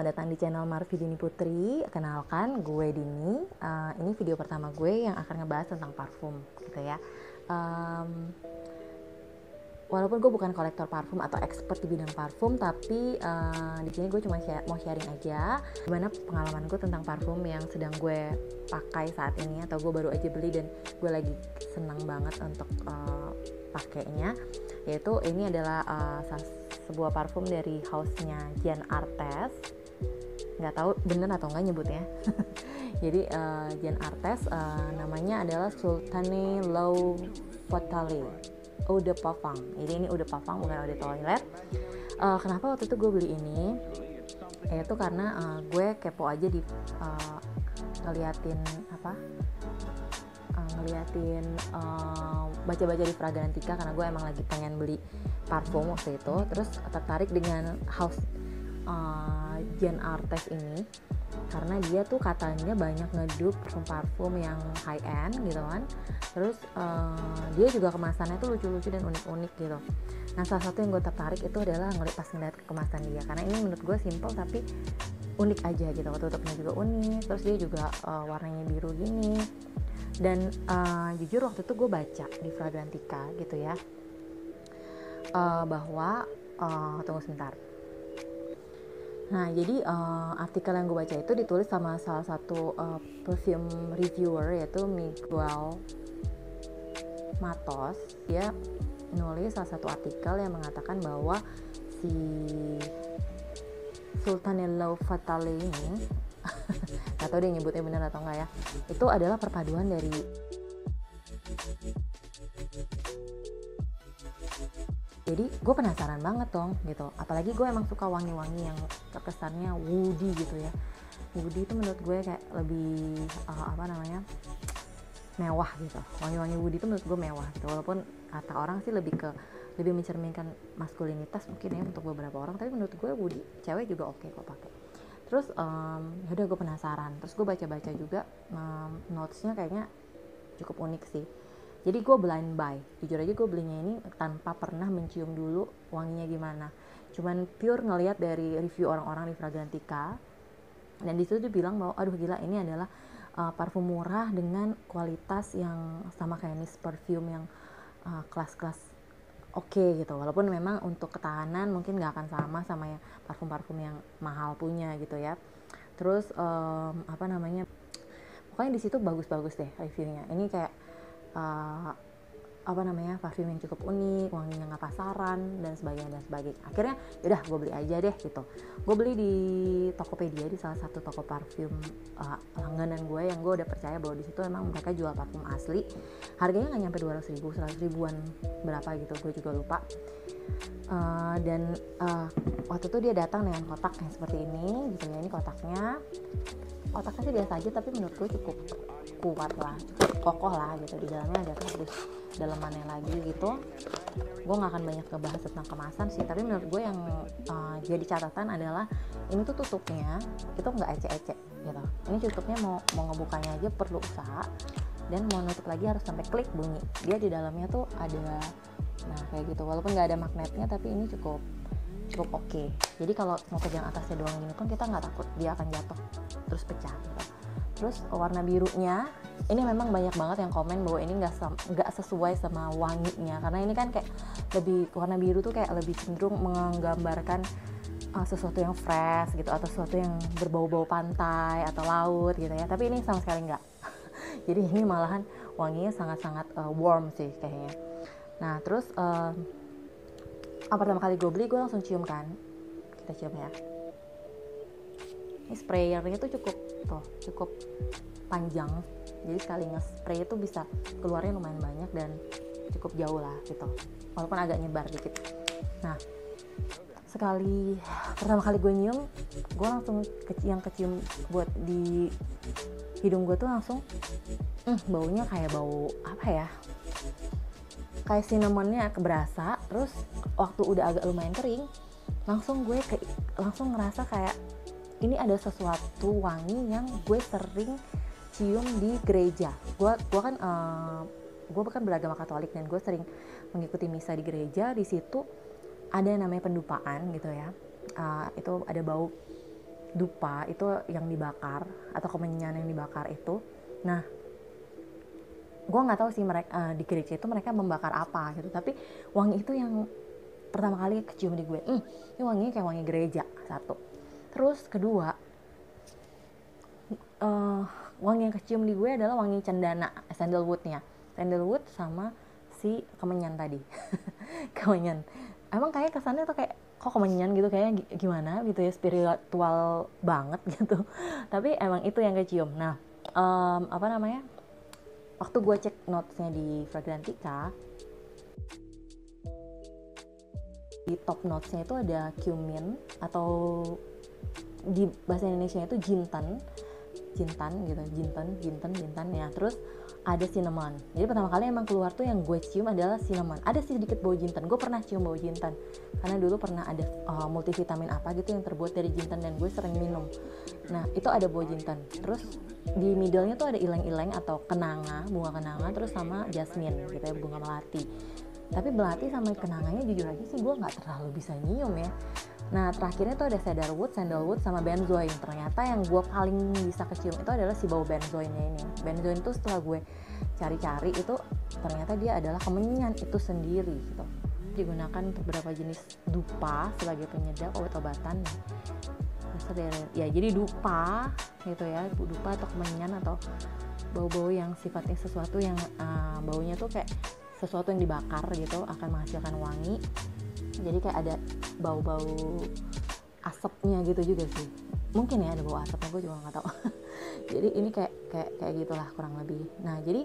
Selamat datang di channel Marvi Dini Putri. Kenalkan, gue Dini. Ini video pertama gue yang akan ngebahas tentang parfum, gitu ya. Walaupun gue bukan kolektor parfum atau expert di bidang parfum, tapi di sini gue cuma mau sharing aja gimana pengalaman gue tentang parfum yang sedang gue pakai saat ini, atau gue baru aja beli dan gue lagi senang banget untuk pakainya. Yaitu ini adalah sebuah parfum dari house-nya Jean Arthès. Nggak tahu bener atau enggak nyebutnya. Jadi Jean Arthès namanya adalah Sultane L'Eau Fatale Eau de Parfum. Jadi ini eau de parfum, bukan eau de toilet. Kenapa waktu itu gue beli ini? Yaitu karena gue kepo aja di ngeliatin baca-baca di Fragrantica, karena gue emang lagi pengen beli parfum waktu itu. Terus tertarik dengan house Jean Arthès ini karena dia tuh katanya banyak ngedup parfum yang high end gitu kan. Terus dia juga kemasannya tuh lucu-lucu dan unik-unik gitu. Nah, salah satu yang gue tertarik itu adalah pas ngeliat kemasan dia, karena ini menurut gue simple tapi unik aja gitu. Tutupnya juga unik, terus dia juga warnanya biru gini. Dan jujur waktu itu gue baca di Fragrantica gitu ya, bahwa tunggu sebentar. Nah, jadi artikel yang gue baca itu ditulis sama salah satu perfume reviewer, yaitu Miguel Matos. Dia nulis salah satu artikel yang mengatakan bahwa si Sultane L'Eau Fatale ini gak tau dia nyebutnya benar atau enggak ya, itu adalah perpaduan dari jadi gue penasaran banget dong gitu. Apalagi gue emang suka wangi-wangi yang kesannya woody gitu ya. Woody itu menurut gue kayak lebih mewah gitu. Wangi-wangi woody itu menurut gue mewah gitu. Walaupun kata orang sih lebih mencerminkan maskulinitas mungkin ya untuk beberapa orang, tapi menurut gue woody cewek juga oke kok pakai. Terus yaudah gue penasaran. Terus gue baca-baca juga notesnya kayaknya cukup unik sih. Jadi gue blind buy, jujur aja gue belinya ini tanpa pernah mencium dulu wanginya gimana. Cuman pure ngelihat dari review orang-orang di Fragrantica. Dan di situ dia bilang bahwa aduh gila, ini adalah parfum murah dengan kualitas yang sama kayak Nice Perfume yang kelas-kelas oke gitu. Walaupun memang untuk ketahanan mungkin gak akan sama yang parfum-parfum yang mahal punya gitu ya. Terus pokoknya di situ bagus-bagus deh reviewnya. Ini kayak parfum yang cukup unik, wanginya nggak pasaran dan sebagainya. Akhirnya yaudah gue beli aja deh gitu. Gue beli di Tokopedia, di salah satu toko parfum langganan gue yang gue udah percaya bahwa di situ emang mereka jual parfum asli. Harganya nggak nyampe 200.000, 100.000-an berapa gitu, gue juga lupa. Dan waktu itu dia datang dengan kotak yang seperti ini gitu ya. Ini kotaknya sih biasa aja, tapi menurut gue cukup kuat lah, cukup kokoh lah gitu. Di dalamnya ada kardus dalemannya lagi gitu. Gue gak akan banyak ngebahas tentang kemasan sih, tapi menurut gue yang jadi catatan adalah ini tuh tutupnya itu gak ecek-ecek gitu. Ini tutupnya mau ngebukanya aja perlu usaha, dan mau nutup lagi harus sampai klik bunyi. Dia di dalamnya tuh ada, nah kayak gitu. Walaupun gak ada magnetnya, tapi ini cukup oke. Jadi kalau mau pegang atasnya doang gini pun kita nggak takut dia akan jatuh terus pecah gitu. Terus warna birunya ini memang banyak banget yang komen bahwa ini nggak sesuai sama wanginya, karena ini kan kayak lebih, warna biru tuh kayak lebih cenderung menggambarkan sesuatu yang fresh gitu, atau sesuatu yang berbau-bau pantai atau laut gitu ya. Tapi ini sama sekali nggak. Jadi ini malahan wanginya sangat-sangat warm sih kayaknya. Nah terus pertama kali gue beli, gue langsung cium kan. Kita cium ya. Ini sprayernya tuh cukup panjang. Jadi sekali nge-spray itu bisa keluarnya lumayan banyak dan cukup jauh lah gitu. Walaupun agak nyebar dikit. Nah, pertama kali gue nyium, gue langsung kecium buat di hidung gue tuh langsung baunya kayak bau apa ya? Kayak cinnamonnya keberasa. Terus waktu udah agak lumayan kering, langsung ngerasa kayak ini ada sesuatu wangi yang gue sering cium di gereja. Gue kan beragama Katolik dan gue sering mengikuti misa di gereja. Di situ ada yang namanya pendupaan gitu ya. Itu ada bau dupa itu yang dibakar atau kemenyan yang dibakar itu. Nah, gue nggak tahu sih mereka di gereja itu mereka membakar apa gitu, tapi wangi itu yang pertama kali kecium di gue. Ini wanginya kayak wangi gereja, satu. Terus kedua, wangi yang kecium di gue adalah wangi cendana, sandalwood sama si kemenyan tadi. Kemenyan emang kayak kesannya tuh kayak kok kemenyan gitu, kayaknya gimana gitu ya, spiritual banget gitu. Tapi emang itu yang kecium. Nah, waktu gue cek notesnya di Fragrantica, di top notesnya itu ada cumin, atau di bahasa Indonesia itu jintan gitu, jintan ya. Terus ada cinnamon. Jadi pertama kali emang keluar tuh yang gue cium adalah cinnamon. Ada sedikit bau jintan. Gue pernah cium bau jintan karena dulu pernah ada multivitamin apa gitu yang terbuat dari jintan dan gue sering minum. Nah, itu ada bau jintan. Terus di middle-nya tuh ada ileng-ileng atau kenanga, bunga kenanga, terus sama jasmine gitu ya, bunga melati. Tapi melati sama kenanganya jujur aja sih gue nggak terlalu bisa nyium ya. Nah, terakhirnya tuh ada cedarwood, sandalwood, sama benzoin. Ternyata yang gue paling bisa kecium itu adalah si bau benzoinnya ini. Benzoin itu setelah gue cari-cari itu ternyata dia adalah kemenyan itu sendiri gitu. Digunakan untuk beberapa jenis dupa sebagai penyedap obat-obatan. Ya, jadi dupa gitu ya, dupa atau kemenyan atau bau-bau yang sifatnya sesuatu yang baunya tuh kayak sesuatu yang dibakar gitu akan menghasilkan wangi. Jadi kayak ada bau-bau asapnya gitu juga sih. Mungkin ya ada bau asapnya, gue juga nggak tahu. Jadi ini kayak gitulah kurang lebih. Nah, jadi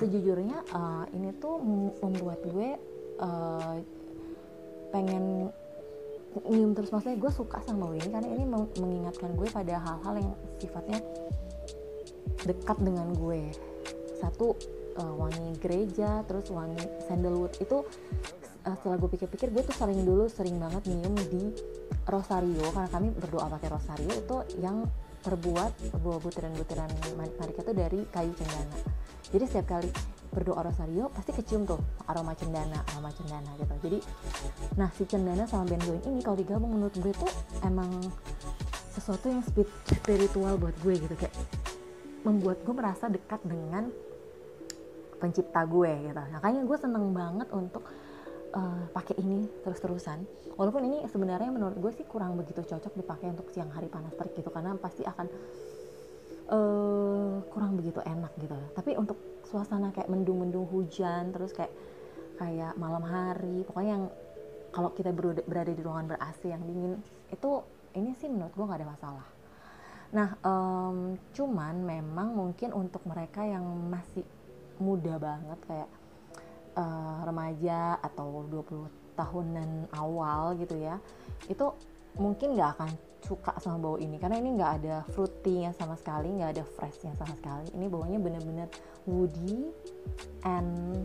sejujurnya ini tuh membuat gue pengen nyium terus. Maksudnya gue suka sama bau ini karena ini mengingatkan gue pada hal-hal yang sifatnya dekat dengan gue. Satu, wangi gereja, terus wangi sandalwood itu setelah gue pikir-pikir, gue tuh sering banget nyium di rosario karena kami berdoa pakai rosario itu yang terbuat butiran-butiran marika itu dari kayu cendana. Jadi setiap kali berdoa rosario pasti kecium tuh aroma cendana gitu. Jadi nah, si cendana sama benzoin ini kalau digabung menurut gue tuh emang sesuatu yang spiritual buat gue gitu, kayak membuat gue merasa dekat dengan pencipta gue gitu. Makanya gue seneng banget untuk pakai ini terus-terusan. Walaupun ini sebenarnya menurut gue sih kurang begitu cocok dipakai untuk siang hari panas terik gitu, karena pasti akan kurang begitu enak gitu. Tapi untuk suasana kayak mendung-mendung hujan, terus kayak malam hari, pokoknya yang kalau kita berada di ruangan ber-AC yang dingin, itu ini sih menurut gue nggak ada masalah. Nah, cuman memang mungkin untuk mereka yang masih muda banget kayak remaja atau 20 tahunan awal gitu ya, itu mungkin nggak akan suka sama bau ini karena ini nggak ada fruity-nya sama sekali, nggak ada fresh-nya sama sekali. Ini baunya bener-bener woody and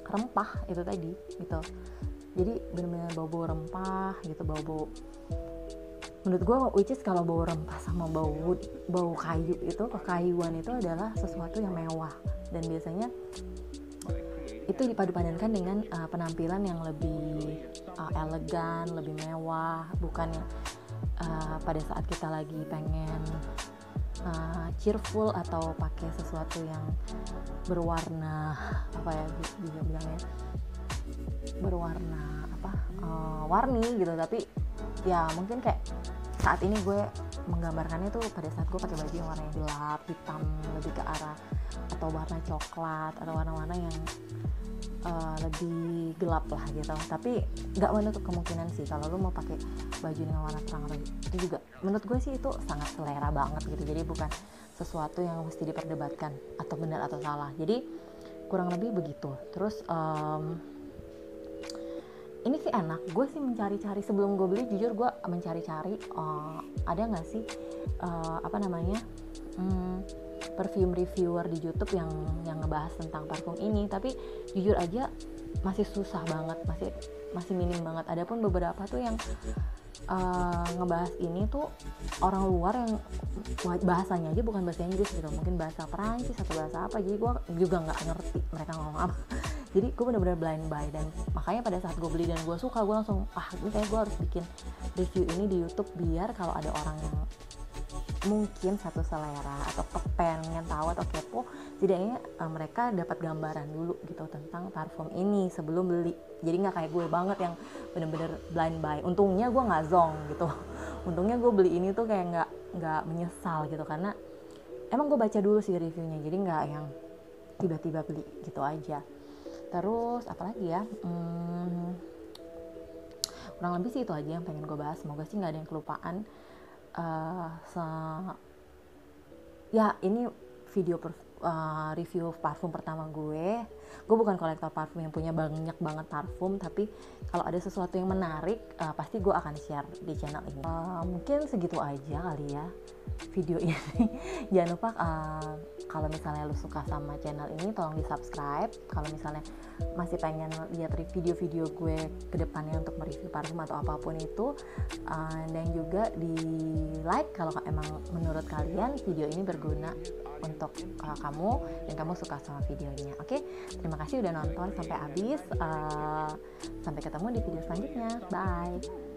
rempah itu tadi gitu. Jadi bener-bener bau-bau rempah gitu, bau-bau menurut gue, which is kalau bau rempah sama bau kayu itu, kekayuan itu adalah sesuatu yang mewah, dan biasanya itu dipadu-padankan dengan penampilan yang lebih elegan, lebih mewah, bukan pada saat kita lagi pengen cheerful atau pakai sesuatu yang berwarna bisa bilangnya berwarna warni gitu. Tapi ya mungkin kayak saat ini gue menggambarkannya tuh pada saat gue pakai baju yang warnanya gelap, hitam, lebih ke arah atau warna coklat atau warna-warna yang lebih gelap lah gitu. Tapi nggak menutup kemungkinan sih kalau lu mau pakai baju dengan warna terang itu juga menurut gue sih itu sangat selera banget gitu. Jadi bukan sesuatu yang mesti diperdebatkan atau benar atau salah. Jadi kurang lebih begitu. Terus ini sih enak. Gue sih mencari-cari sebelum gue beli, jujur gue mencari-cari ada nggak sih perfume reviewer di YouTube yang ngebahas tentang parfum ini. Tapi jujur aja masih susah banget, masih minim banget. Adapun beberapa tuh yang ngebahas ini tuh orang luar yang bahasanya aja bukan bahasa Inggris gitu, mungkin bahasa Perancis atau bahasa apa, jadi gue juga nggak ngerti mereka ngomong apa. Jadi gue bener-bener blind buy, dan makanya pada saat gue beli dan gue suka, gue langsung ini kayak gue harus bikin review ini di YouTube biar kalau ada orang yang mungkin satu selera atau kepengen tahu atau kepo, setidaknya mereka dapat gambaran dulu gitu tentang parfum ini sebelum beli. Jadi nggak kayak gue banget yang bener-bener blind buy. Untungnya gue nggak zonk gitu. Untungnya gue beli ini tuh kayak nggak menyesal gitu, karena emang gue baca dulu sih reviewnya, jadi nggak yang tiba-tiba beli gitu aja. Terus apalagi ya, kurang lebih sih itu aja yang pengen gue bahas. Semoga sih nggak ada yang kelupaan. Ya ini review parfum pertama gue. Gue bukan kolektor parfum yang punya banyak banget parfum, tapi kalau ada sesuatu yang menarik pasti gue akan share di channel ini. Mungkin segitu aja kali ya video ini. Jangan lupa kalau misalnya lu suka sama channel ini, tolong di subscribe. Kalau misalnya masih pengen lihat video-video gue ke depannya untuk mereview parfum atau apapun itu, dan juga di like kalau emang menurut kalian video ini berguna untuk kamu dan kamu suka sama videonya. Oke, terima kasih udah nonton sampai habis. Sampai ketemu di video selanjutnya. Bye.